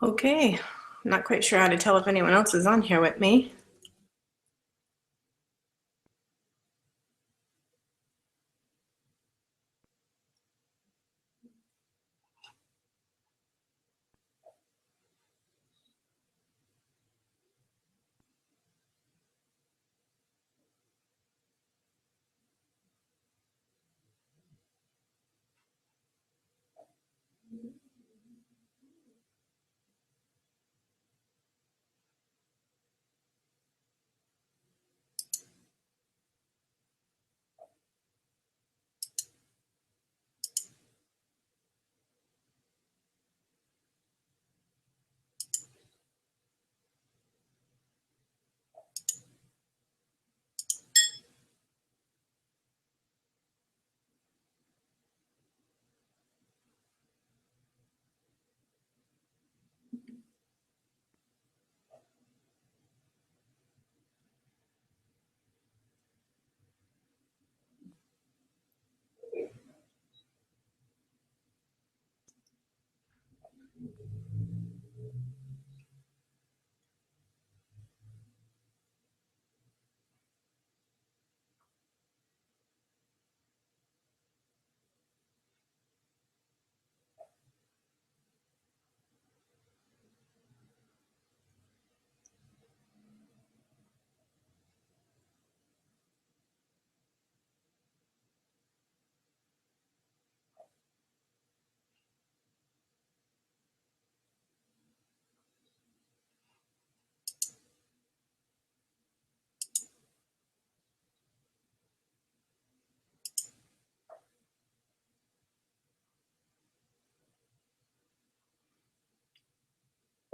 Okay, I'm not quite sure how to tell if anyone else is on here with me.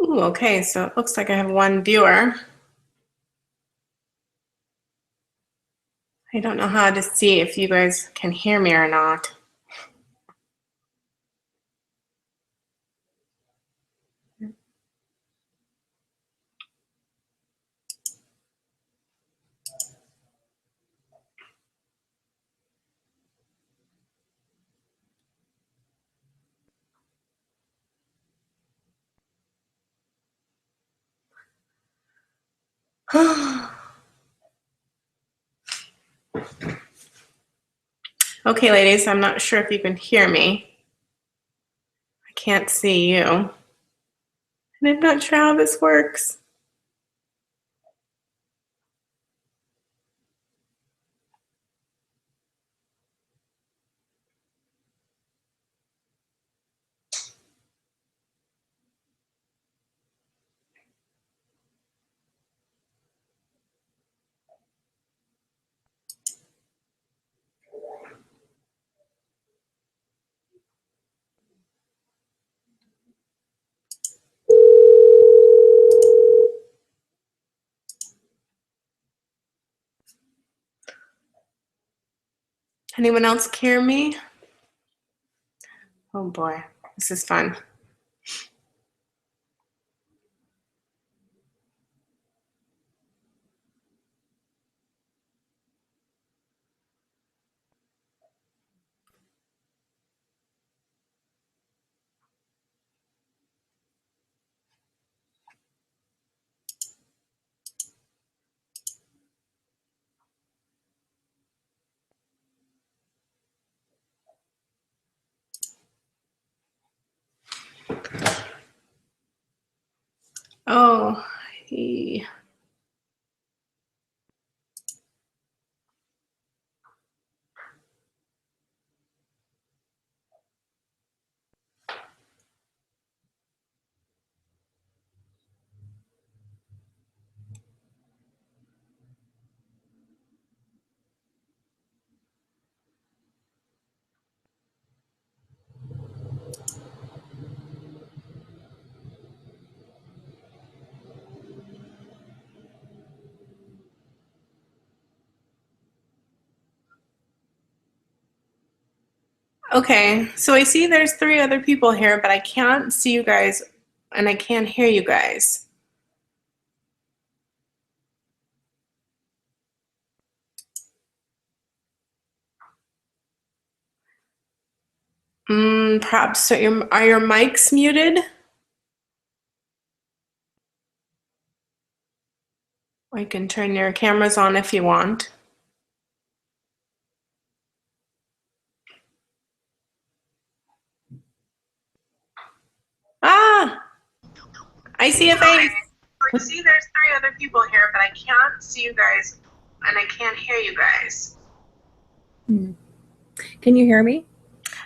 Ooh, okay, so it looks like I have one viewer. I don't know how to see if you guys can hear me or not. Okay, ladies, I'm not sure if you can hear me. I can't see you. And I'm not sure how this works. Anyone else hear me? Oh boy, this is fun. Oh, he. Okay, so I see there's 3 other people here, but I can't see you guys and I can't hear you guys. Perhaps are your mics muted? I can turn your cameras on if you want. Ah! I see a face. I see there's 3 other people here, but I can't see you guys, and I can't hear you guys. Can you hear me?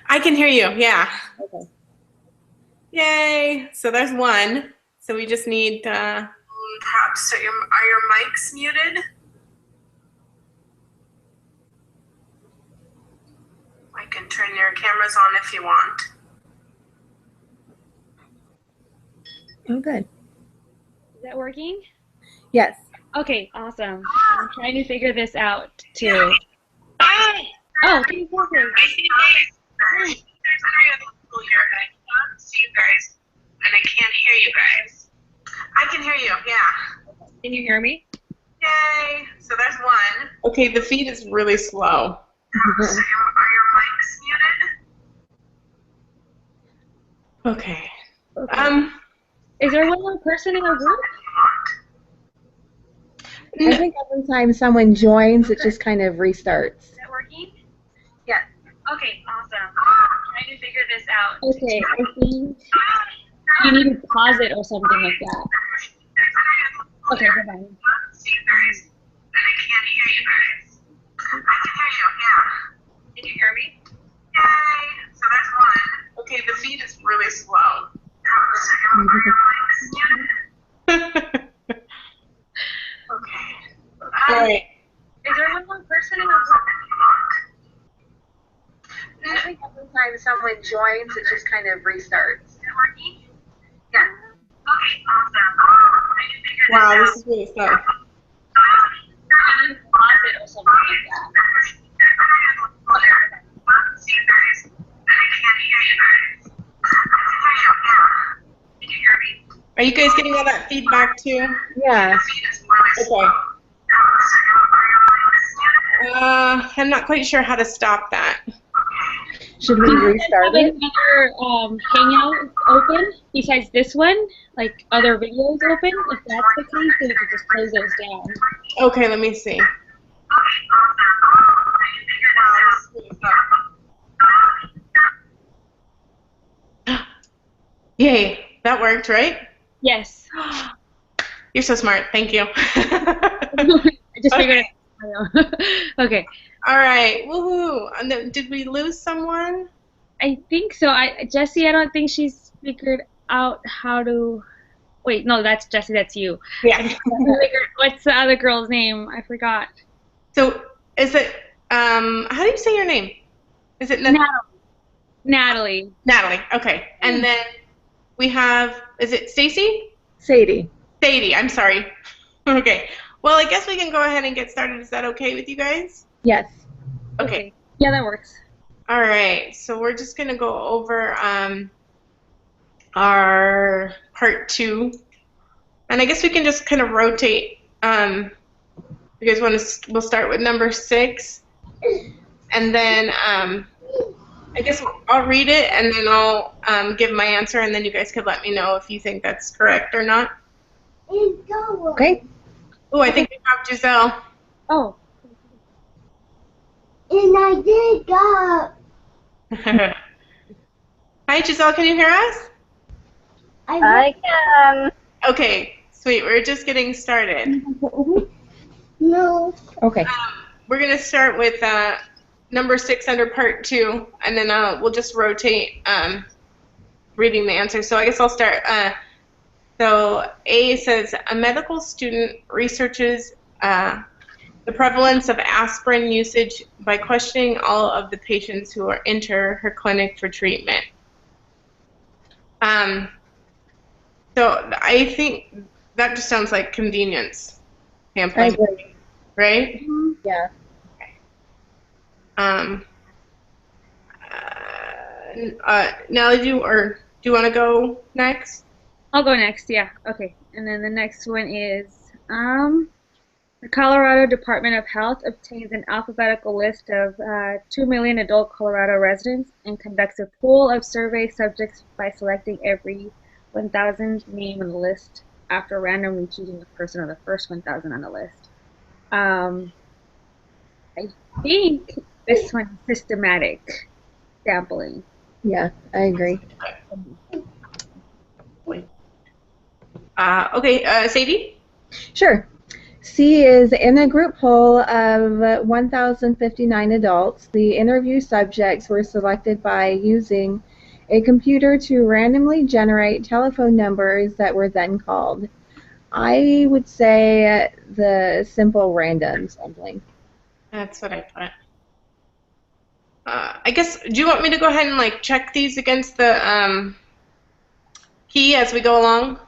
I can hear you, yeah. Okay. Yay! So there's 1. So we just need, perhaps, are your mics muted? I can turn your cameras on if you want. Oh, good. Is that working? Yes. Okay, awesome. I'm trying to figure this out too. Oh, can you hear me? I see you guys. There's 3 other people here, but I can't see you guys, and I can't hear you guys. I can hear you, yeah. Can you hear me? Yay! So there's 1. Okay, the feed is really slow. So are your mics muted? Okay. Is there one more person in the room? I think every time someone joins, it just kind of restarts. Is that working? Yes. Okay, awesome. I'm trying to figure this out. Okay, I think you need to pause it or something like that. Okay, bye-bye. See you guys, and I can't hear you guys. I can hear you, yeah. Can you hear me? Yay! So there's 1. Okay, the feed is really slow. Okay. All right. Is there one more person in the room? I think every time someone joins, it just kind of restarts. Is it working? Yeah. Okay, awesome. Wow, this is really slow. You need to pause it or something like that. See you guys, and I can't hear you guys. I can hear you, yeah. Can you hear me? Are you guys getting all that feedback too? Yeah. Okay. I'm not quite sure how to stop that. Should we restart Have it? another hangout open besides this one, like other videos open. If that's the case, then you can just close those down. Okay, let me see. Yay, that worked, right? Yes. You're so smart. Thank you. I just figured it out. Okay. All right. Woohoo. And then, did we lose someone? I think so. Jessie, I don't think she's figured out how to. Wait, no, that's Jessie. That's you. Yeah. What's the other girl's name? I forgot. So, is it, how do you say your name? Is it Natalie. Natalie. Okay. And then we have, is it Stacy? Sadie. Sadie. I'm sorry. Okay. Well, I guess we can go ahead and get started. Is that okay with you guys? Yes. Okay. Yeah, that works. All right. So we're just going to go over our part 2. And I guess we can just kind of rotate. You guys want to, we'll start with number 6. And then I guess I'll read it and then I'll give my answer and then you guys could let me know if you think that's correct or not. Okay. Oh, I think we have Giselle. Oh. And I did go. Hi, Giselle. Can you hear us? I can. Okay, sweet. We're just getting started. No. Okay. We're going to start with number 6 under part 2, and then we'll just rotate reading the answer. So I guess I'll start. So A says, a medical student researches the prevalence of aspirin usage by questioning all of the patients who enter her clinic for treatment. So I think that just sounds like convenience I sampling, agree. right? Yeah. Nellie, do you want to go next? I'll go next, yeah. Okay. And then the next one is the Colorado Department of Health obtains an alphabetical list of 2 million adult Colorado residents and conducts a pool of survey subjects by selecting every 1,000 name on the list after randomly choosing a person of the first 1,000 on the list. I think this one's systematic sampling. Yeah, I agree. Okay, Sadie? Sure. C is in a group poll of 1,059 adults. The interview subjects were selected by using a computer to randomly generate telephone numbers that were then called. I would say the simple random sampling. That's what I put. I guess, do you want me to go ahead and like check these against the key as we go along?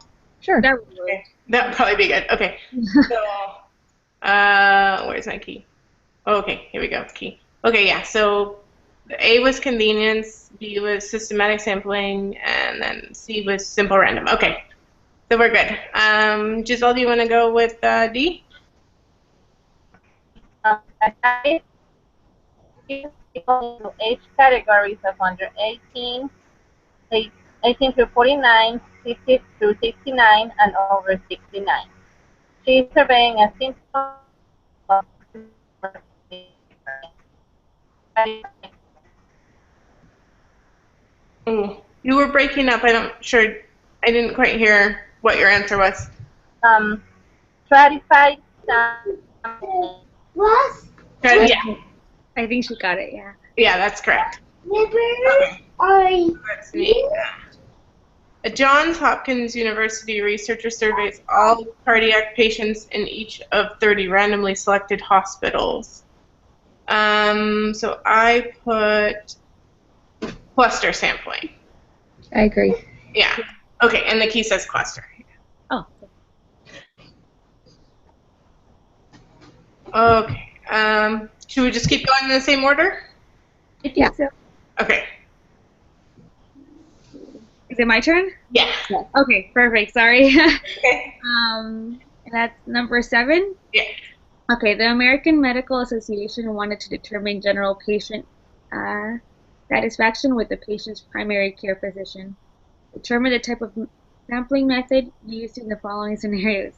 Sure. That would work. Okay. That would probably be good. Okay. So, where's my key? Oh, okay, here we go, key. Okay, yeah, so A was convenience, B was systematic sampling, and then C was simple random. Okay, so we're good. Giselle, do you want to go with D? People into age categories of under 18, 18 through 49, 50 through 69, and over 69. She is surveying a simple Oh, you were breaking up. I didn't quite hear what your answer was. stratified sampling. What? Yeah, I think she got it, yeah. yeah, that's correct. Never Okay. I Let's see. A Johns Hopkins University researcher surveys all cardiac patients in each of 30 randomly selected hospitals. So I put cluster sampling. I agree. Yeah. Okay, and the key says cluster. Oh, Okay. Should we just keep going in the same order? I think Yeah. so. Okay. Is it my turn? Yeah. Okay, perfect. Sorry. Okay. And that's number 7. Yeah. Okay, the American Medical Association wanted to determine general patient satisfaction with the patient's primary care physician. Determine the type of sampling method used in the following scenarios.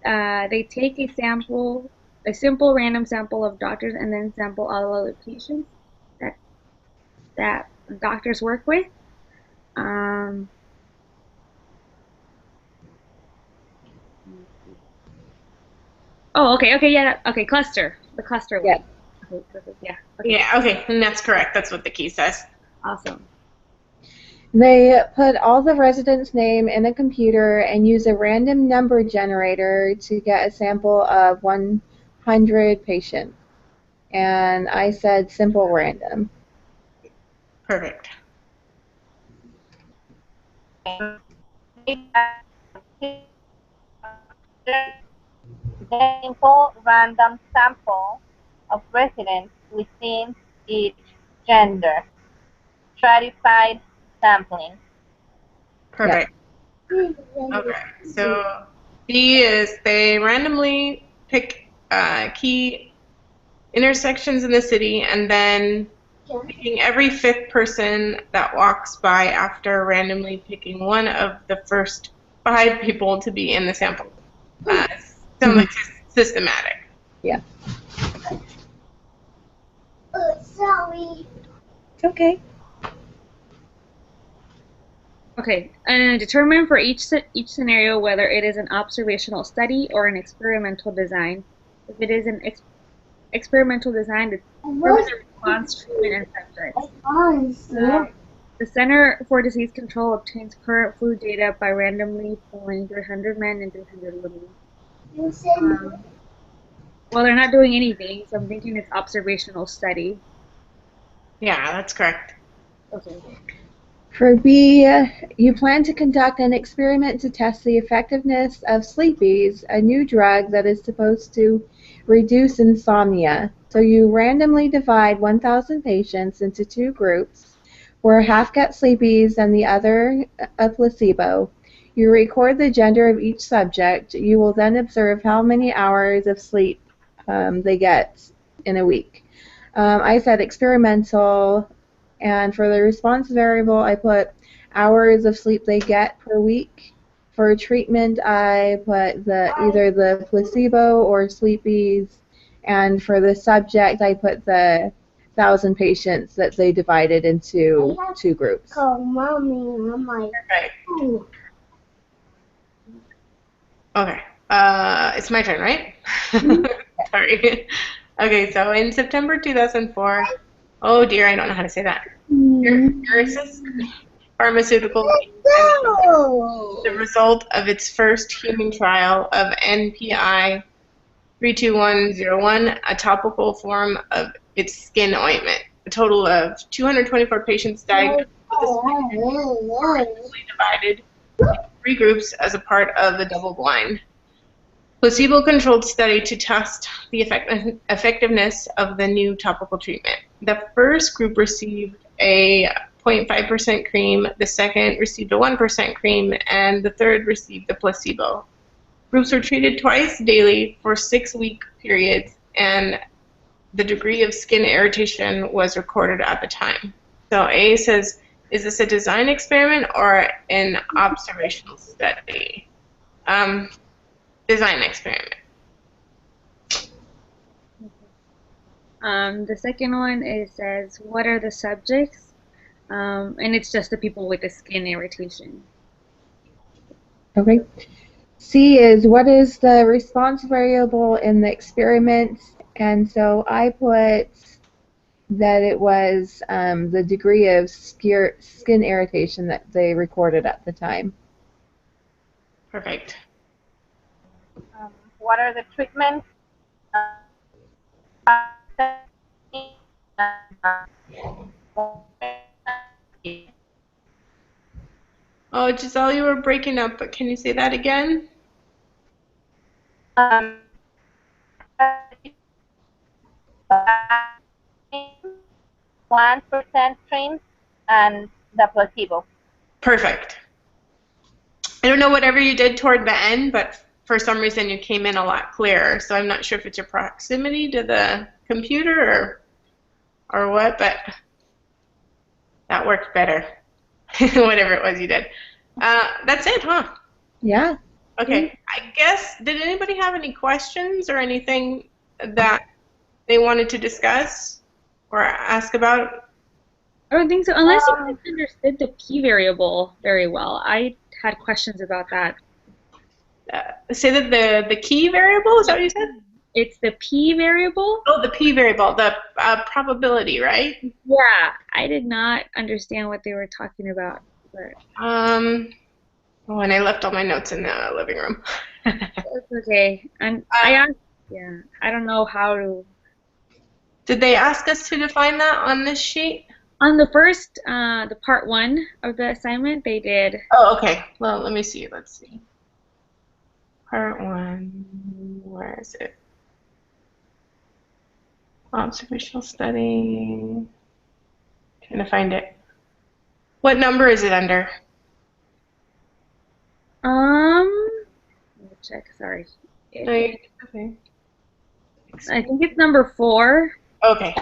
They take a simple random sample of doctors, and then sample all other patients that doctors work with. Oh, okay, yeah, okay, cluster. The cluster one. Yeah. Okay, perfect, yeah. Okay, Yeah, okay, and that's correct. That's what the key says. awesome. They put all the residents' name in a computer and use a random number generator to get a sample of 100 patients. And I said simple random. Perfect. Simple random sample of residents within each gender. Stratified sampling. Perfect. Okay, so B is they randomly pick key intersections in the city and then picking every 5th person that walks by after randomly picking one of the first 5 people to be in the sample. Sounds like systematic. Yeah. sorry. It's okay. Okay, and determine for each scenario whether it is an observational study or an experimental design. If it is an experimental design, determine the response, treatment, and subjects. The Center for Disease Control obtains current flu data by randomly polling 300 men and 300 women. You said Well, they're not doing anything, so I'm thinking it's observational study. Yeah, that's correct. Okay. For B, you plan to conduct an experiment to test the effectiveness of Sleepy's, a new drug that is supposed to reduce insomnia. So you randomly divide 1,000 patients into 2 groups, where half get Sleepy's and the other a placebo. You record the gender of each subject. You will then observe how many hours of sleep they get in a week. I said experimental, and for the response variable, I put hours of sleep they get per week For treatment, I put either the placebo or sleepies, and for the subject, I put the 1,000 patients that they divided into 2 groups. Oh, mommy, I'm like, Right. ooh. Okay. It's my turn, right? Sorry. Okay, so in September 2004, oh dear, I don't know how to say that. Ursus Pharmaceutical No. the result of its first human trial of NPI 32101, a topical form of its skin ointment. A total of 224 patients diagnosed with the skin divided into 3 groups as a part of the double-blind placebo-controlled study to test the effectiveness of the new topical treatment. The first group received a 0.5% cream, the second received a 1% cream, and the third received the placebo. Groups were treated twice daily for 6-week periods, and the degree of skin irritation was recorded at the time. So A says, is this a design experiment or an observational study? Design experiment. The second one, it says, what are the subjects? And it's just the people with the skin irritation. Okay. C is what is the response variable in the experiment? And so I put that it was the degree of skin irritation that they recorded at the time. Perfect. What are the treatments? Oh, Giselle, you were breaking up, but can you say that again? 1% cream and the placebo. Perfect. I don't know whatever you did toward the end, but for some reason you came in a lot clearer. So I'm not sure if it's your proximity to the computer or what, but that worked better. Whatever it was you did. That's it, huh? Yeah. Okay. I guess, did anybody have any questions or anything that they wanted to discuss or ask about? I don't think so, unless you guys understood the p-variable very well. I had questions about that. Say that the key variable, is that what you said? It's the p-variable? Oh, the p variable, the probability, right? Yeah, I did not understand what they were talking about. But Oh, and I left all my notes in the living room. it's okay. And I asked, yeah, I don't know how to. Did they ask us to define that on this sheet? On the first, the part 1 of the assignment, they did. Oh, okay. Well, let me see. Let's see. Part 1, where is it? Observational study. Trying to find it. What number is it under? Let me check, sorry. Okay. I think it's number 4. Okay.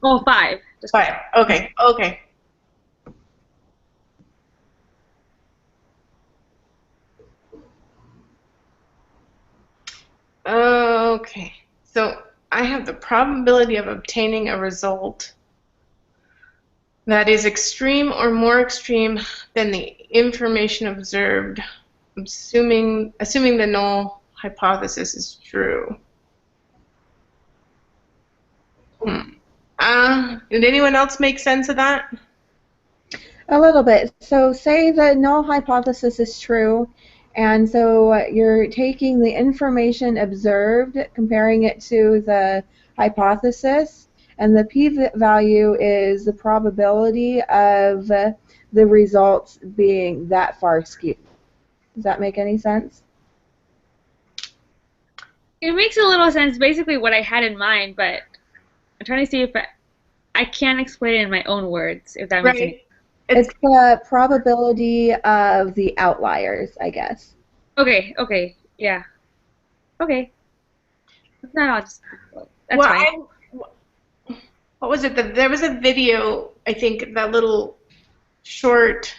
Oh, 5. Just 5. Okay. Okay. Okay. So I have the probability of obtaining a result that is extreme or more extreme than the information observed, assuming the null hypothesis is true. Did anyone else make sense of that? A little bit. So say the null hypothesis is true, and so you're taking the information observed, comparing it to the hypothesis, and the p-value is the probability of the results being that far skewed. Does that make any sense? It makes a little sense, basically what I had in mind, but I'm trying to see if I can't explain it in my own words, if that makes any sense. It's the probability of the outliers, I guess. Okay, yeah. Okay. If not, I'll just, that's fine. What was it? There was a video, I think, that little short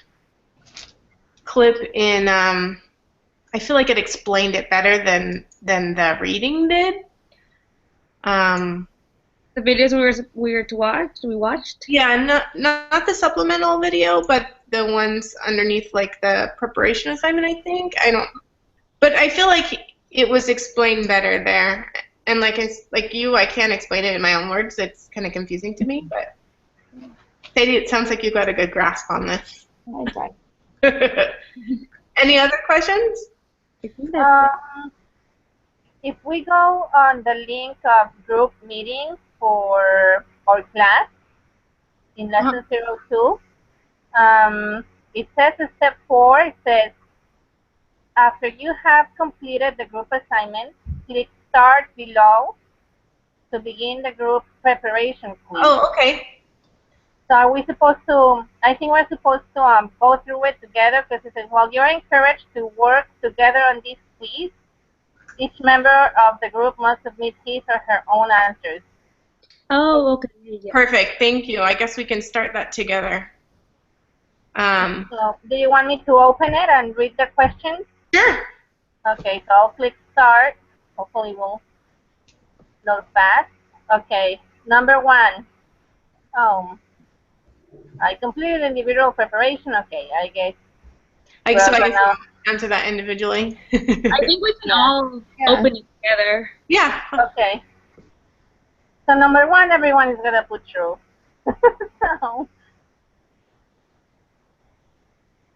clip in I feel like it explained it better than the reading did. The videos we were to watch, we watched. Yeah, not the supplemental video, but the ones underneath, like the preparation assignment. I think but I feel like it was explained better there. And like I can't explain it in my own words. It's kind of confusing to me, but Sadie, it sounds like you got a good grasp on this. Okay. Any other questions? I think that's If we go on the link of group meetings for our class in lesson 02, it says in step 4, it says, after you have completed the group assignment, click start below to begin the group preparation quiz. Oh, okay. So are we supposed to, I think we're supposed to go through it together, because it says, well, you're encouraged to work together on this quiz. Each member of the group must submit his or her own answers. Oh, okay. Yeah. Perfect. Thank you. I guess we can start that together. So do you want me to open it and read the questions? Sure. Okay, so I'll click start. Hopefully we'll load fast. Okay, number 1. I completed individual preparation. Okay, I guess. So I guess now. I'll answer that individually. I think we can all open it together. Yeah. Okay. So number 1, everyone is gonna put true. So,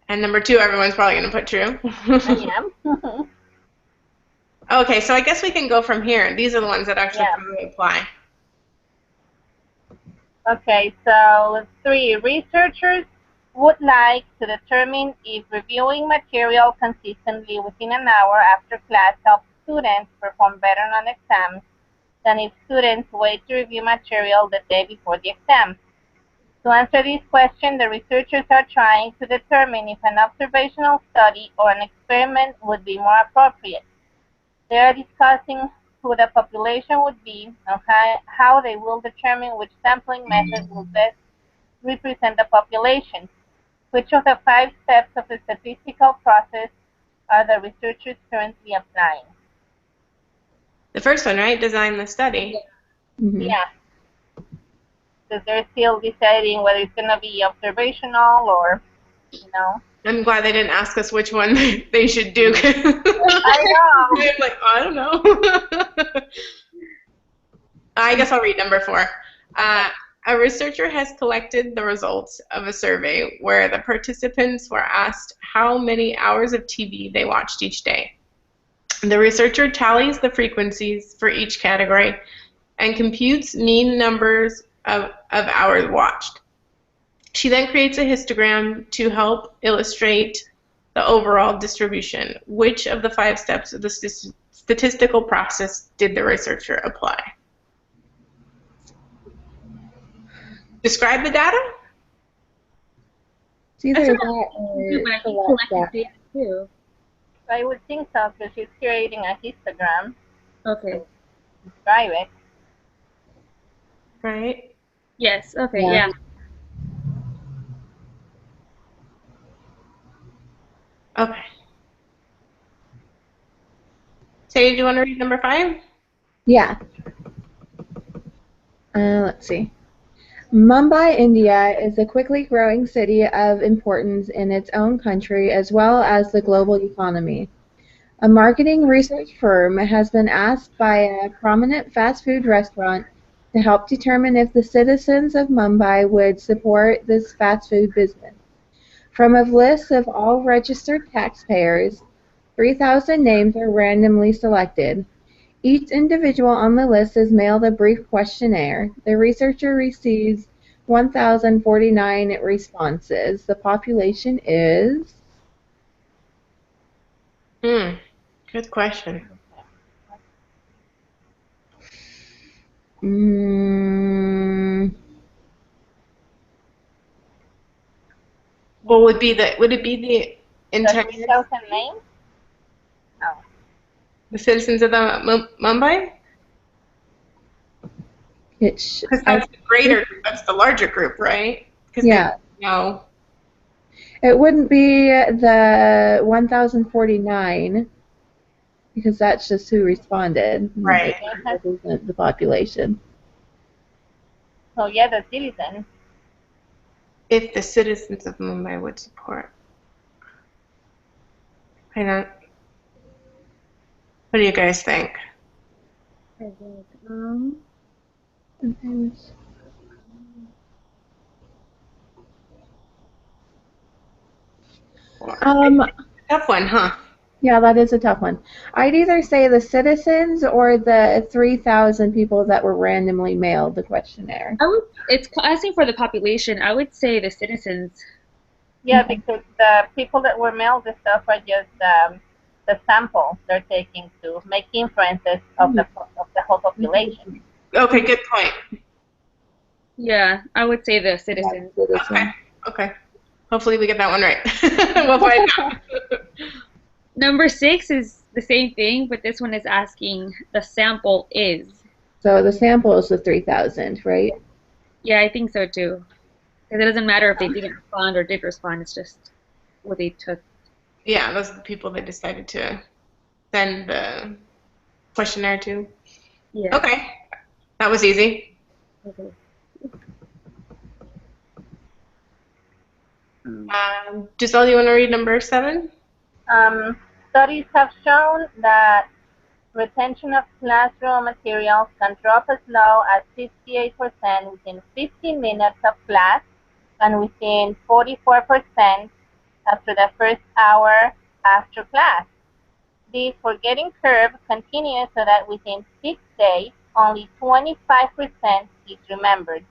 And number 2, everyone's probably going to put true. I am. Okay, so I guess we can go from here. These are the ones that actually probably apply. Okay, so 3, researchers would like to determine if reviewing material consistently within an hour after class helps students perform better on exams than if students wait to review material the day before the exam. To answer this question, the researchers are trying to determine if an observational study or an experiment would be more appropriate. They are discussing who the population would be and how they will determine which sampling method will best represent the population. Which of the 5 steps of the statistical process are the researchers currently applying? The first one, right? Design the study. Mm-hmm. Yeah. Because they're still deciding whether it's going to be observational or, I'm glad they didn't ask us which one they should do. I know. I'm like, I don't know. I guess I'll read number 4. A researcher has collected the results of a survey where the participants were asked how many hours of TV they watched each day. The researcher tallies the frequencies for each category and computes mean numbers of hours watched. She then creates a histogram to help illustrate the overall distribution. Which of the 5 steps of the statistical process did the researcher apply? Describe the data? It's either That's that what or collected collect data too. I would think so, because she's creating a histogram. Okay. Describe it. Right. Yes. Okay. Yeah. Yeah. Okay. Sadie, do you want to read number 5? Yeah. Let's see. Mumbai, India is a quickly growing city of importance in its own country as well as the global economy. A marketing research firm has been asked by a prominent fast food restaurant to help determine if the citizens of Mumbai would support this fast food business. From a list of all registered taxpayers, 3,000 names are randomly selected. Each individual on the list is mailed a brief questionnaire. The researcher receives 1,049 responses. The population is... Good question. Well, would it be the entire 3,000 names? No. the citizens of the Mumbai? Because that's the larger group, right? Yeah. No. It wouldn't be the 1,049 because that's just who responded. Right. It doesn't represent the population. So yeah, the citizens. If the citizens of Mumbai would support. I don't. What do you guys think? Tough one, huh? Yeah, that is a tough one. I'd either say the citizens or the 3,000 people that were randomly mailed the questionnaire. It's asking for the population. I would say the citizens. Yeah, because the people that were mailed the stuff are just the sample they're taking to make inferences of the whole population. Okay, good point. Yeah, I would say the citizens. Okay. Hopefully we get that one right. We'll find out. Number 6 is the same thing, but this one is asking the sample is. So the sample is the 3,000, right? Yeah, I think so too. Because it doesn't matter if they didn't respond or did respond, it's just what they took. Yeah, those are the people that decided to send the questionnaire to. Yeah. Okay. That was easy. Okay. Giselle, you want to read number 7? Studies have shown that retention of classroom materials can drop as low as 58% within 15 minutes of class and within 44% after the first hour after class. The forgetting curve continues so that within 6 days, only 25% is remembered.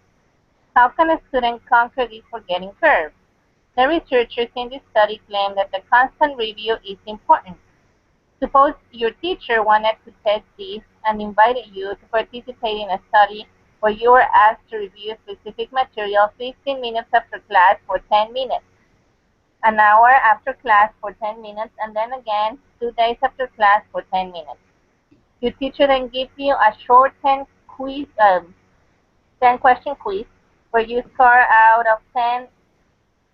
How can a student conquer this forgetting curve? The researchers in this study claim that the constant review is important. Suppose your teacher wanted to test this and invited you to participate in a study where you were asked to review specific material 15 minutes after class for 10 minutes, an hour after class for 10 minutes, and then again 2 days after class for 10 minutes. Your teacher then gives you a short 10 question quiz where you score out of 10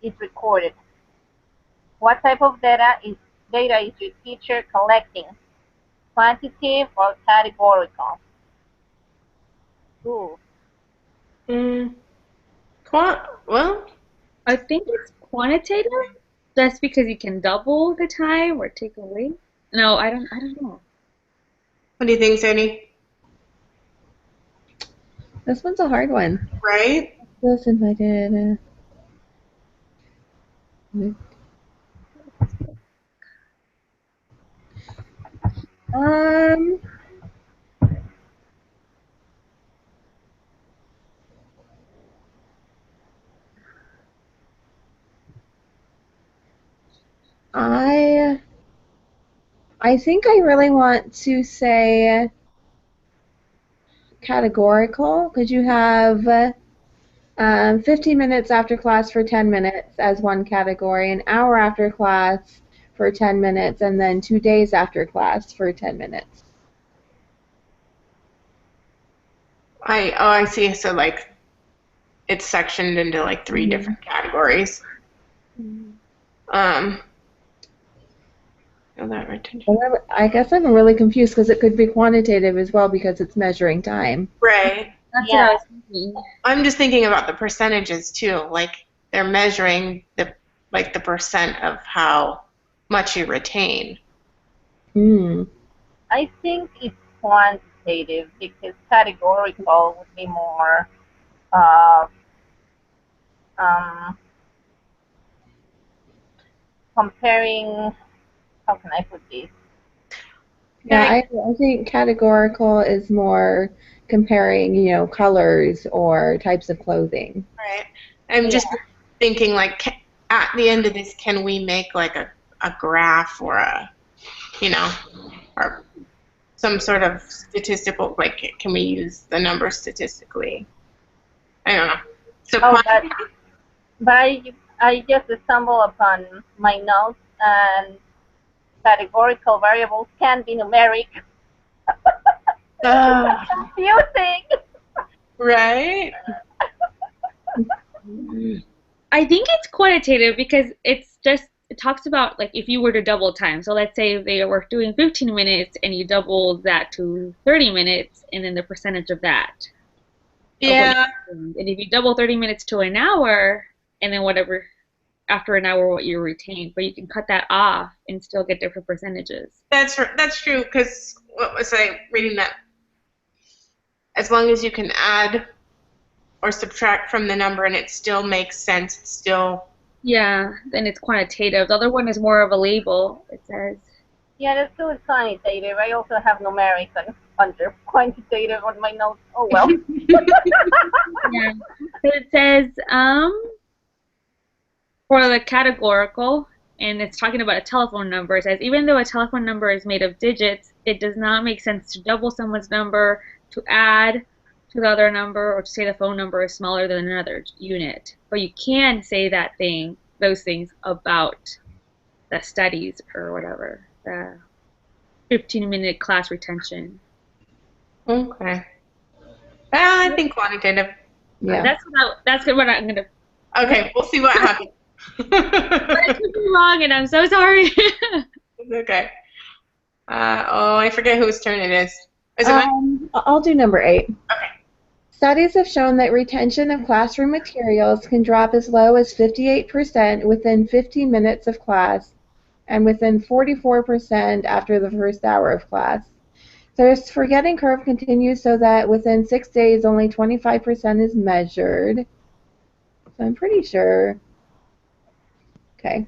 is recorded. What type of data is your teacher collecting? Quantitative or categorical? Ooh. Well, I think it's quantitative. That's because you can double the time or take away. No, I don't know. what do you think, Sadie? This one's a hard one. Right? This invited. I think I really want to say categorical because you have 15 minutes after class for 10 minutes as one category, an hour after class for 10 minutes, and then 2 days after class for 10 minutes. I see. So like, it's sectioned into like 3 different categories. That retention. I guess I'm really confused because it could be quantitative as well because it's measuring time. Right. That's what I was thinking. I'm just thinking about the percentages too. Like they're measuring the percent of how much you retain. I think it's quantitative because categorical would be more comparing. How can I put this? Yeah, I think categorical is more comparing, colors or types of clothing. Right. I'm just thinking, like, at the end of this, can we make like a graph or or some sort of statistical, like, can we use the numbers statistically? I don't know. So, but I just stumbled upon my notes, and categorical variables can be numeric. Confusing. Right? I think it's quantitative because it talks about like if you were to double time. So let's say they were doing 15 minutes and you double that to 30 minutes and then the percentage of that. Of what Yeah, you retained. And if you double 30 minutes to an hour and then whatever after an hour what you retained, but you can cut that off and still get different percentages. that's true. Because what was I reading that? As long as you can add or subtract from the number and it still makes sense, it's still Yeah, then it's quantitative. The other one is more of a label. It says, Yeah, that's still quantitative. I also have numerics and under quantitative on my notes. Oh well. yeah. So it says, for the categorical, and it's talking about a telephone number, it says, even though a telephone number is made of digits, it does not make sense to double someone's number, to add to the other number, or to say the phone number is smaller than another unit. But you can say those things about the studies or whatever, the 15-minute class retention. okay. Well, I think quantitative. Yeah. That's good. What I'm gonna. Okay, we'll see what happens. But I could be wrong, and I'm so sorry. It's okay. I forget whose turn it is. Is it mine? I'll do number 8. Okay. Studies have shown that retention of classroom materials can drop as low as 58% within 15 minutes of class and within 44% after the first hour of class. This forgetting curve continues so that within 6 days only 25% is measured. So I'm pretty sure. Okay.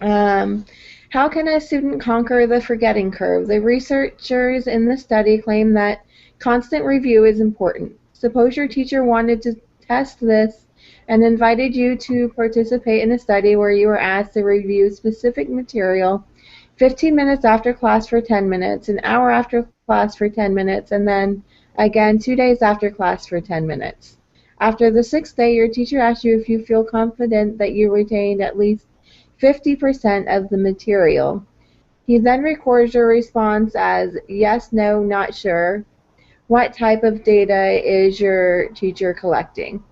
How can a student conquer the forgetting curve? The researchers in the study claim that constant review is important. Suppose your teacher wanted to test this and invited you to participate in a study where you were asked to review specific material 15 minutes after class for 10 minutes, an hour after class for 10 minutes, and then again 2 days after class for 10 minutes. After the 6th day, your teacher asks you if you feel confident that you retained at least 50% of the material. He then records your response as yes, no, not sure. What type of data is your teacher collecting?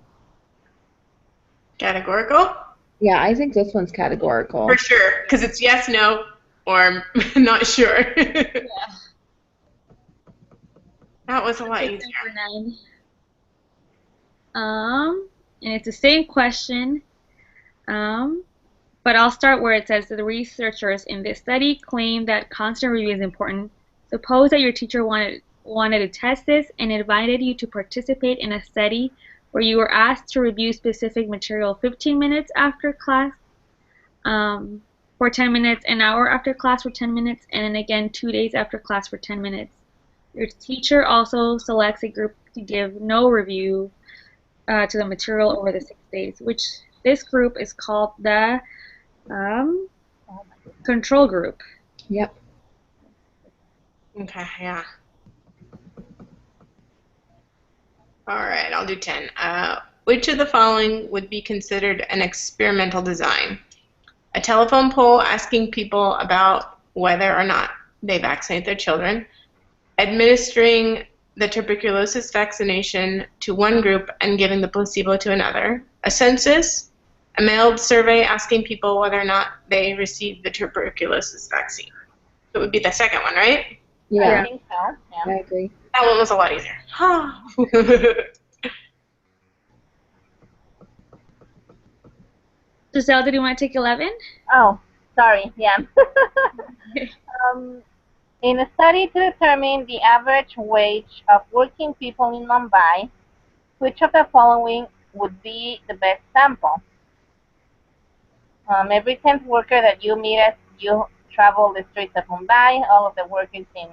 Categorical? Yeah, I think this one's categorical. For sure, because it's yes, no, or not sure. Yeah. That was a lot Okay, easier. number 9. And it's the same question. But I'll start where it says that the researchers in this study claim that constant review is important. Suppose that your teacher wanted to test this and invited you to participate in a study where you were asked to review specific material 15 minutes after class for 10 minutes, an hour after class for 10 minutes, and then again 2 days after class for 10 minutes. Your teacher also selects a group to give no review to the material over the 6 days, which this group is called the control group. Yep. Okay, yeah. All right, I'll do 10. Which of the following would be considered an experimental design? A telephone poll asking people about whether or not they vaccinate their children, administering the tuberculosis vaccination to one group and giving the placebo to another, a census, a mailed survey asking people whether or not they received the tuberculosis vaccine. It would be the second one, right? I Yeah, think so. Yeah. I agree. That one was a lot easier. Giselle, did you want to take 11? Oh, sorry. Yeah. In a study to determine the average wage of working people in Mumbai, which of the following would be the best sample? Every 10th worker that you meet as you travel the streets of Mumbai, all of the workers in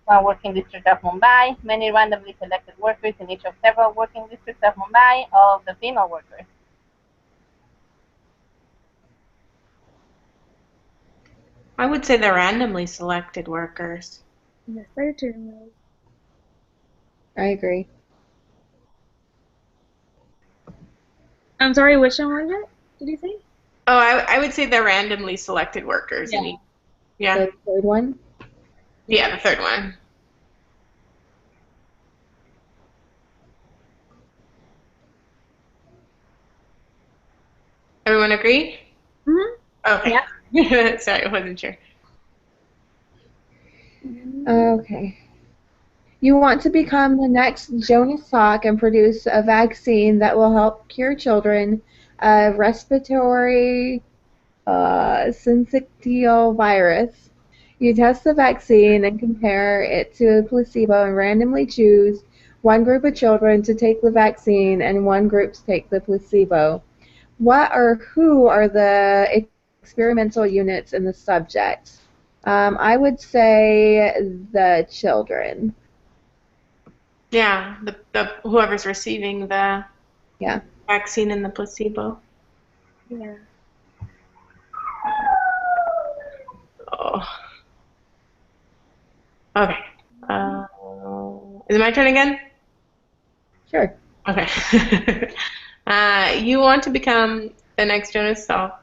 one working district of Mumbai, many randomly selected workers in each of several working districts of Mumbai, all of the female workers. I would say the randomly selected workers. Yes, I do. I agree. I'm sorry, which one was it? Did you say? Oh, I would say the randomly selected workers. Yeah. Yeah. The third one? Yeah, the third one. Everyone agree? Mhm. Okay. Yeah. Sorry, I wasn't sure. Okay. You want to become the next Jonas Salk and produce a vaccine that will help cure children of respiratory syncytial virus. You test the vaccine and compare it to a placebo and randomly choose one group of children to take the vaccine and one group to take the placebo. What or who are the experimental units in the subject? I would say the children. Yeah, the whoever's receiving the Yeah. vaccine and the placebo. Yeah. Oh. Okay. Is it my turn again? Sure. Okay. You want to become the next Jonas Salk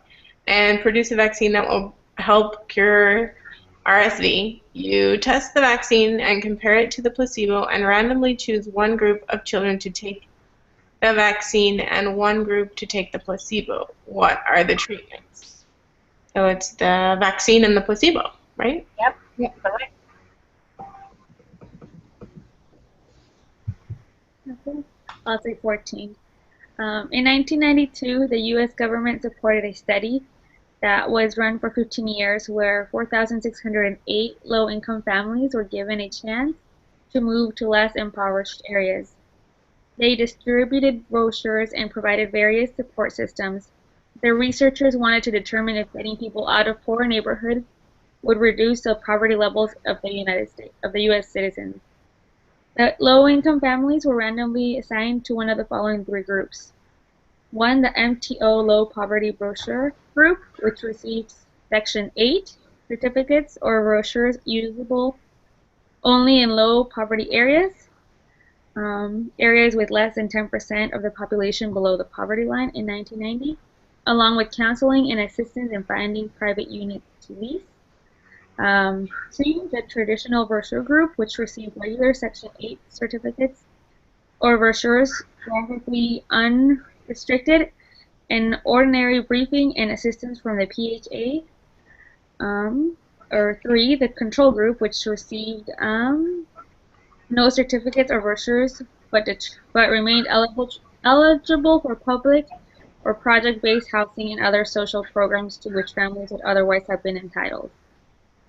and produce a vaccine that will help cure RSV. You test the vaccine and compare it to the placebo and randomly choose one group of children to take the vaccine and one group to take the placebo. What are the treatments? So it's the vaccine and the placebo, right? Yep. Yeah. Correct. Okay. I'll say 14. In 1992, the U.S. government supported a study that was run for 15 years where 4,608 low-income families were given a chance to move to less impoverished areas. They distributed brochures and provided various support systems. The researchers wanted to determine if getting people out of poor neighborhoods would reduce the poverty levels of the U.S. citizens. The low-income families were randomly assigned to one of the following three groups. One, the MTO Low Poverty Brochure Group, which received Section 8 certificates or brochures usable only in low poverty areas, areas with less than 10% of the population below the poverty line in 1990, along with counseling and assistance in finding private units to lease. Two, the traditional brochure group, which received regular Section 8 certificates or brochures graphically unrestricted and ordinary briefing and assistance from the PHA. Or three, the control group, which received no certificates or brochures, but remained eligible for public or project-based housing and other social programs to which families would otherwise have been entitled.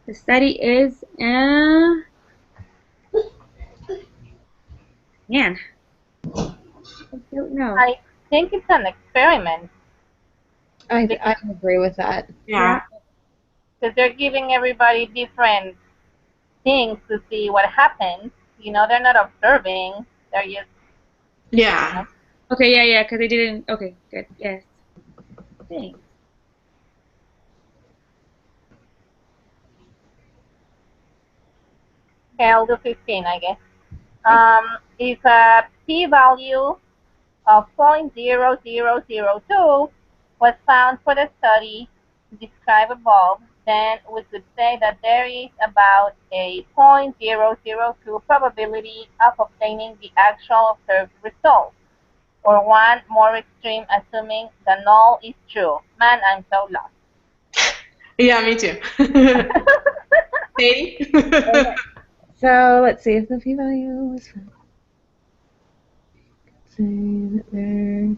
The study is, man, I don't know. I think it's an experiment I agree with that. Yeah. because they're giving everybody different things to see what happens. You know, they're not observing. They're just, Yeah. Okay, yeah, because they didn't. Okay, good. Yes. Thanks. okay, I'll do 15, I guess. If a p-value of 0.0002 was found for the study described above, then we could say that there is about a 0.002 probability of obtaining the actual observed result, or one more extreme, assuming the null is true. Man, I'm so lost. Yeah, me too. Sadie? So let's see if the p-value was found. Save it there.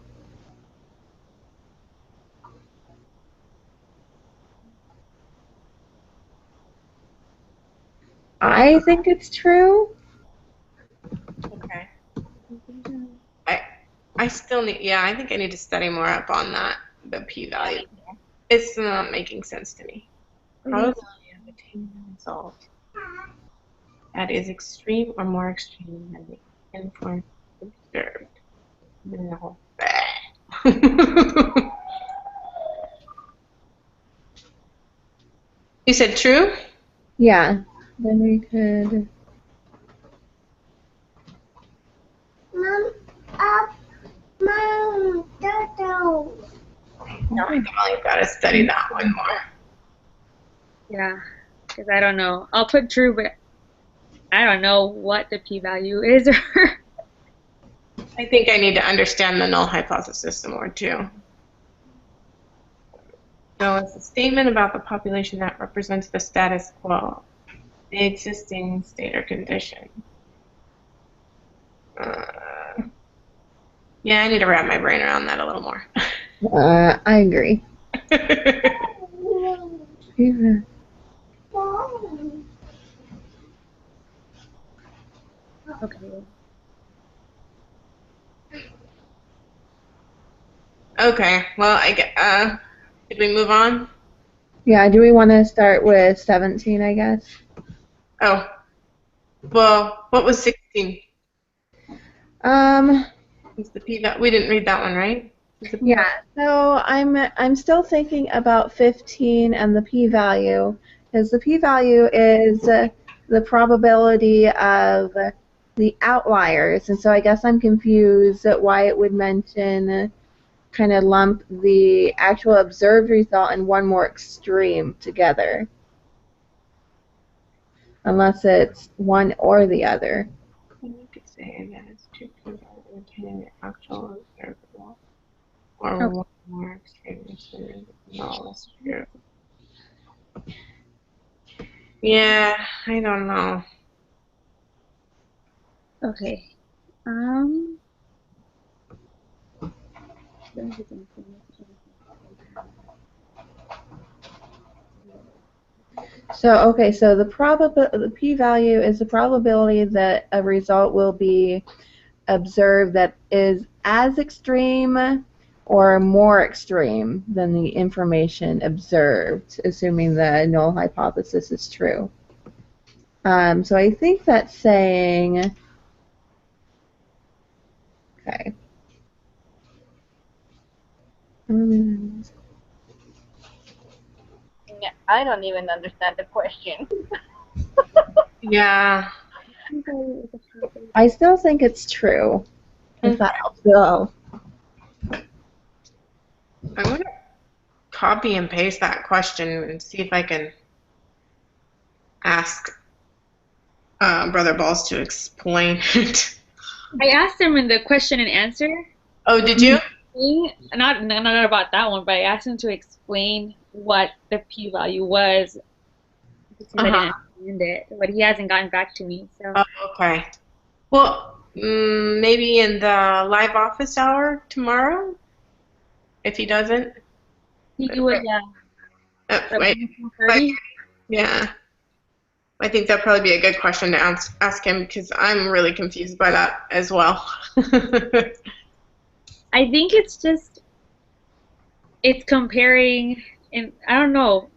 I think it's true. Okay. I still need, yeah, I think I need to study more up on that, the p-value. It's not making sense to me. Probability of attaining the result that is extreme or more extreme than the informed observed. No. You said true? Yeah. Then we could. Mom, Mom, Dodo. No, I definitely got to study that one more. Yeah, because I don't know. I'll put true, but I don't know what the p-value is. I think I need to understand the null hypothesis some more too. So it's a statement about the population that represents the status quo, the existing state or condition. Yeah, I need to wrap my brain around that a little more. I agree. Okay. Okay, well, did we move on? Yeah, do we want to start with 17, I guess? Oh, well, what was 16? Is the P that we didn't read that one, right? Yeah, so I'm still thinking about 15 and the p-value, because the p-value is the probability of the outliers, and so I guess I'm confused at why it would mention kind of lump the actual observed result and one more extreme together, unless it's one or the other. You could say that it's two obtaining the actual observable, or Okay. one more extreme. No, that's true. Yeah, I don't know. Okay. So okay, so the p-value is the probability that a result will be observed that is as extreme or more extreme than the information observed, assuming the null hypothesis is true. So I think that's saying, okay. Yeah, I don't even understand the question. Yeah. I still think it's true, if that helps at all. I'm going to copy and paste that question and see if I can ask Brother Balls to explain it. I asked him in the question and answer. Oh, did you? Not about that one, but I asked him to explain what the p-value was because I didn't understand it, but he hasn't gotten back to me. So. Oh, okay. Well, maybe in the live office hour tomorrow, if he doesn't. He do it, yeah. Wait, 30? yeah. I think that'd probably be a good question to ask him because I'm really confused by that as well. I think it's comparing, and I don't know,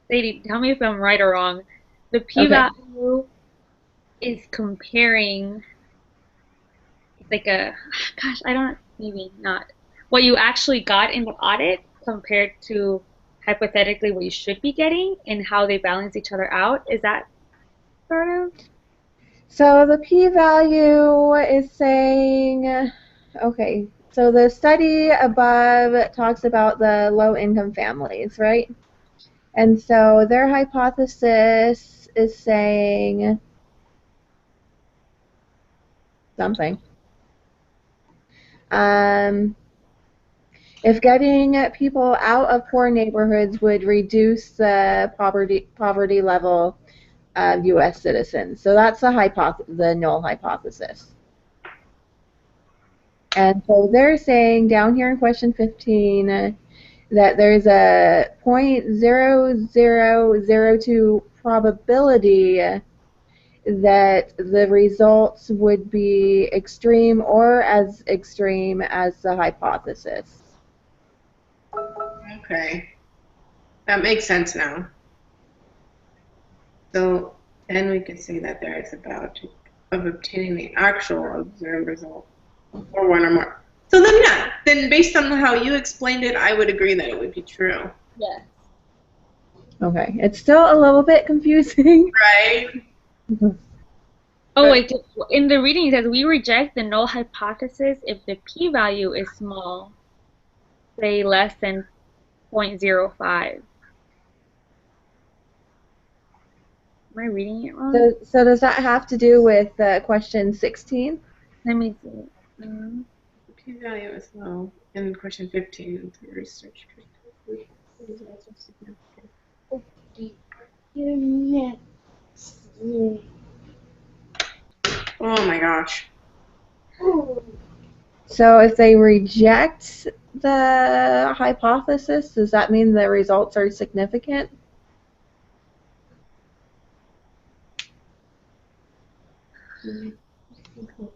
Sadie, tell me if I'm right or wrong. The p-value is comparing, like maybe not, what you actually got in the audit compared to hypothetically what you should be getting and how they balance each other out. Is that sort of? So the p-value is saying, okay, so the study above talks about the low-income families, right? And so their hypothesis is saying something. If getting people out of poor neighborhoods would reduce the poverty level of U.S. citizens. So that's the null hypothesis. And so they're saying down here in question 15 that there's a 0.0002 probability that the results would be extreme or as extreme as the hypothesis. Okay. That makes sense now. So then we could say that there is about of obtaining the actual observed result, or one or more. So then, yeah, then based on how you explained it, I would agree that it would be true. Yes. Okay, it's still a little bit confusing. Right? Oh, wait, in the reading it says we reject the null hypothesis if the p-value is small, say less than 0.05. Am I reading it wrong? So does that have to do with question 16? Let me see. The p-value is low in question 15 through research. So if they reject the hypothesis, does that mean the results are significant?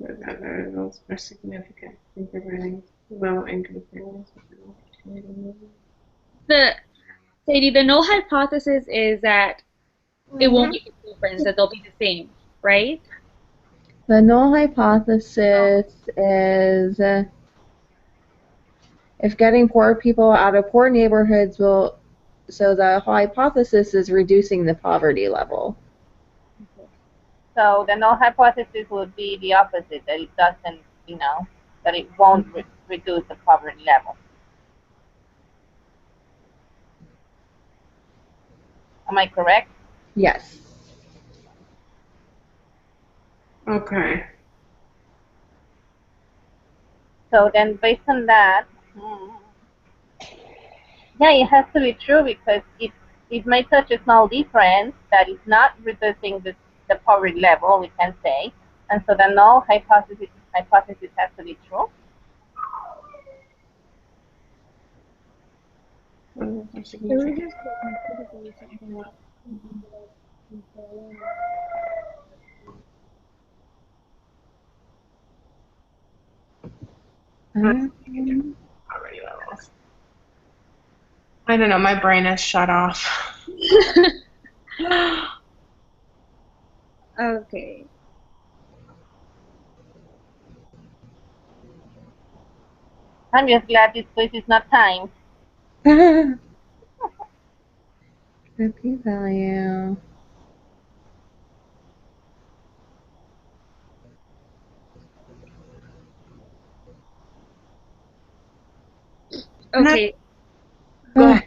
Variables are significant in providing low income families with an opportunity. Sadie, the null hypothesis is that it won't make a difference, that they'll be the same, right? The null hypothesis is if getting poor people out of poor neighborhoods will, so the hypothesis is reducing the poverty level. So the null hypothesis would be the opposite, that it doesn't, that it won't reduce the poverty level. Am I correct? Yes. Okay. So then based on that, yeah, it has to be true because it makes such a small difference that it's not reducing the poverty level, we can say. And so the null hypothesis has to be true. Poverty levels. I don't know, my brain is shut off. Okay. I'm just glad this quiz is not timed. The p-value. Okay. Go ahead.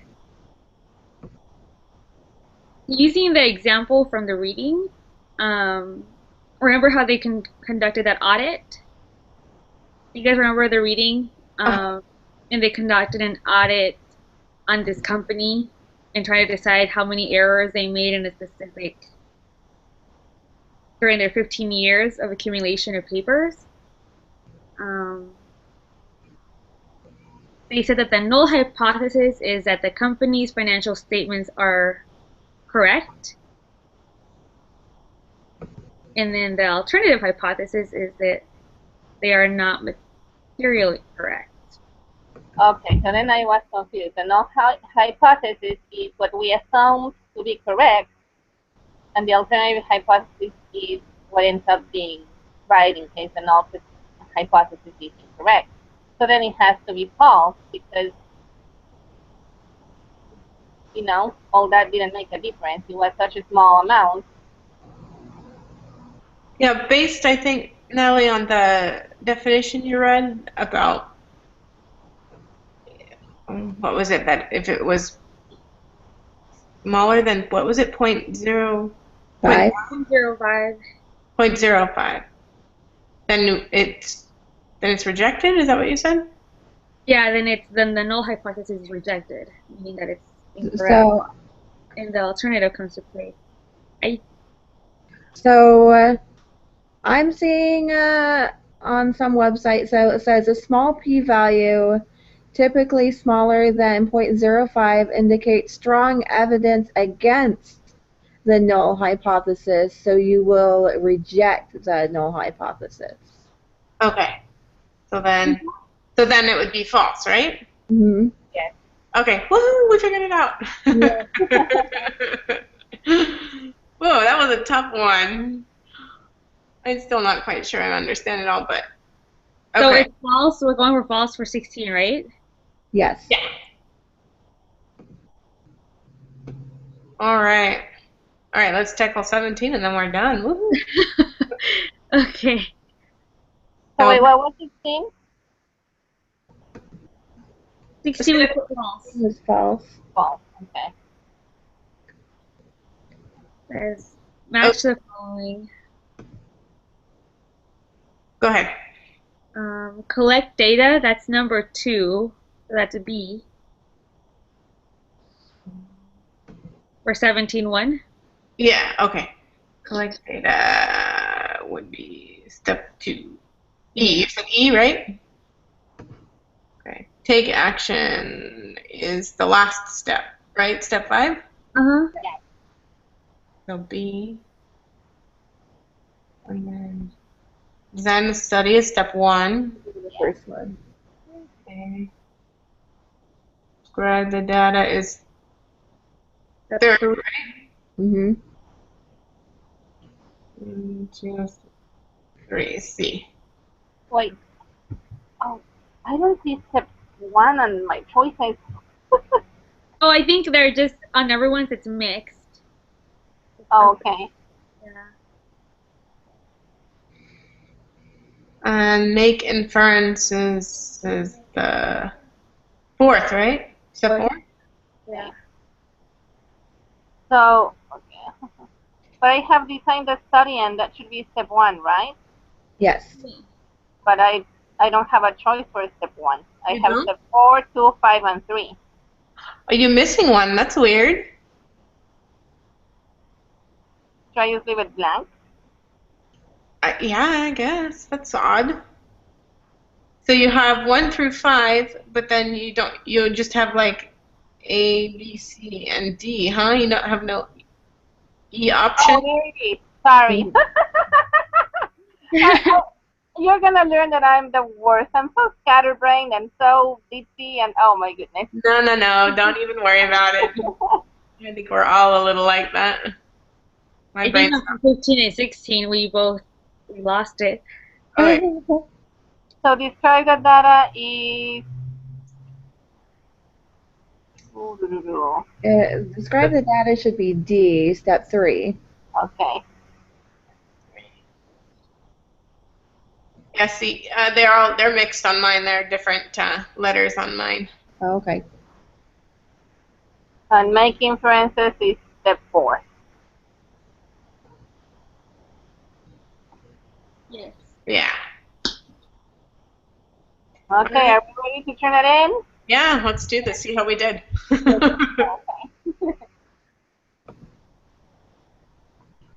Using the example from the reading, remember how they conducted that audit? You guys remember the reading? And they conducted an audit on this company and trying to decide how many errors they made in a specific during their 15 years of accumulation of papers. They said that the null hypothesis is that the company's financial statements are correct. And then the alternative hypothesis is that they are not materially correct. Okay, so then I was confused. The null hypothesis is what we assume to be correct, and the alternative hypothesis is what ends up being right in case the null hypothesis is incorrect. So then it has to be false because, all that didn't make a difference. It was such a small amount. Yeah, based, I think, Nellie, on the definition you read about, what was it, that if it was smaller than, what was it, 0.05? 0.05. 0.05. Then it's rejected? Is that what you said? Yeah, then the null hypothesis is rejected, meaning that it's incorrect. So, and the alternative comes to play. I'm seeing on some websites, so it says a small p-value, typically smaller than 0.05, indicates strong evidence against the null hypothesis, so you will reject the null hypothesis. Okay. So then it would be false, right? Mm-hmm. Yes. Okay. Woohoo! We figured it out. Yeah. Whoa, that was a tough one. I'm still not quite sure I understand it all, but okay. So it's false. We're going for false for 16, right? Yes. Yeah. All right. All right, let's tackle 17 and then we're done. Woohoo. Okay. So wait, what was 16? 16 we put false. It was false. False. Okay. Says match the following. Go ahead. Collect data, that's number 2, so that's a B. For 17.1. Yeah, okay. Collect data would be step 2. E. It's an E, right? take action is the last step, right? Step 5? Uh-huh. So B. And then design the study is step 1. The first one. Okay. Describe the data is Step 3rd, 3. right? Mm-hmm. 1, 2, 3, C. Wait. Oh, I don't see step 1 on my choices. Oh, I think they're just on everyone's. It's mixed. Oh, okay. Yeah. And make inferences is the 4th, right? Step 4? Yeah. So, okay. But I have designed the study, and that should be step 1, right? Yes. But I don't have a choice for step 1. I You have don't? step 4, 2, 5, and 3. Are you missing one? That's weird. Should I just leave it blank? Yeah, I guess. That's odd. So you have 1 through 5, but then you just have like A, B, C, and D, huh? You don't have no E option? Oh, there it is. Sorry. You're gonna learn that I'm the worst. I'm so scatterbrained and so ditzy, and oh my goodness. No. Don't even worry about it. I think we're all a little like that. My I think brain's after 15 and 16, we lost it. okay. So describe the data is. Describe the data should be D, step 3. Okay. Yeah, see, they're mixed on mine. They're different letters on mine. Oh, okay. And make inferences is step 4. Yes. Yeah. Okay, are we ready to turn it in? Yeah, let's do this. See how we did.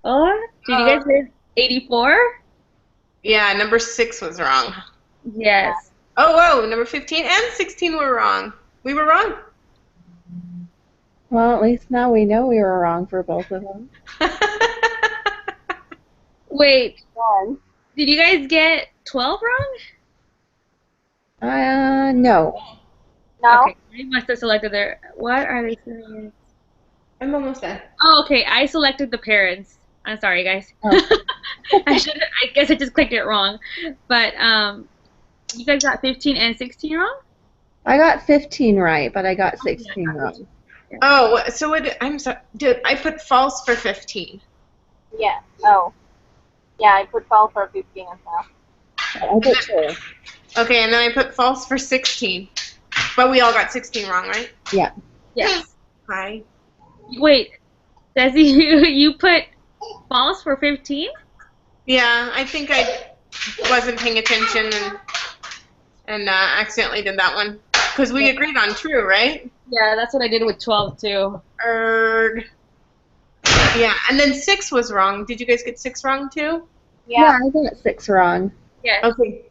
Oh, did you guys get 84? Yeah, number 6 was wrong. Yes. Oh, whoa, number 15 and 16 were wrong. We were wrong. Well, at least now we know we were wrong for both of them. Wait, Done. did you guys get 12 wrong? No. No? Okay, I must have selected their. What are they saying? I'm almost done. Oh, okay, I selected the parents. I'm sorry, guys. Oh. I guess I just clicked it wrong. But you guys got 15 and 16 wrong? I got 15 right, but I got 16 wrong. Oh, so I'm sorry. Did I put false for 15? Yeah. Oh. Yeah, I put 12 for 15 as well. I did too. Okay, and then I put false for 16. But we all got 16 wrong, right? Yeah. Yes. Hi. Wait, Desi, you put false for 15? Yeah, I think I wasn't paying attention and accidentally did that one. Because we agreed on true, right? Yeah, that's what I did with 12 too. Erg. Yeah, and then 6 was wrong. Did you guys get 6 wrong too? Yeah, I got 6 wrong. Yes. Okay.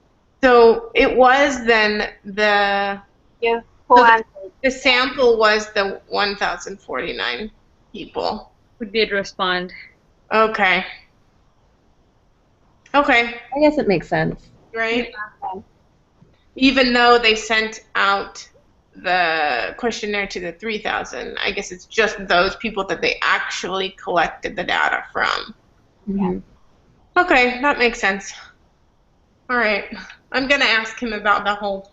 So it was then the Just who So the- answered? the sample was the 1,049 people. Who did respond? Okay. Okay, I guess it makes sense. right? Okay. Even though they sent out the questionnaire to the 3,000, I guess it's just those people that they actually collected the data from. Mhm. Okay, that makes sense. All right. I'm going to ask him about the whole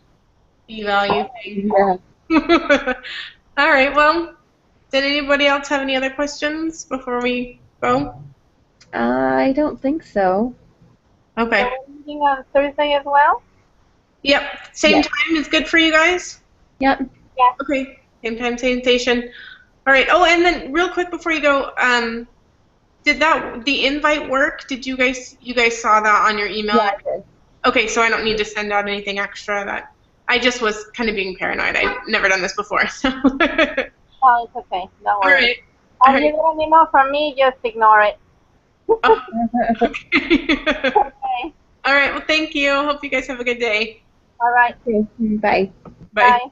p-value thing. Yeah. All right, well, did anybody else have any other questions before we go? I don't think so. Okay. So we're meeting on Thursday as well? Yep. Same Yeah. time is good for you guys? Yep. Okay. Same time, same station. All right. Oh, and then real quick before you go, did the invite work? Did you guys saw that on your email? Yeah, I did. Okay, so I don't need to send out anything extra. That I just was kind of being paranoid. I've never done this before. So. Oh, it's okay. Don't All worry. right. All If you get an email from me, just ignore it. Oh, Okay. all right. Well, thank you. Hope you guys have a good day. All right. Okay, bye. Bye. Bye.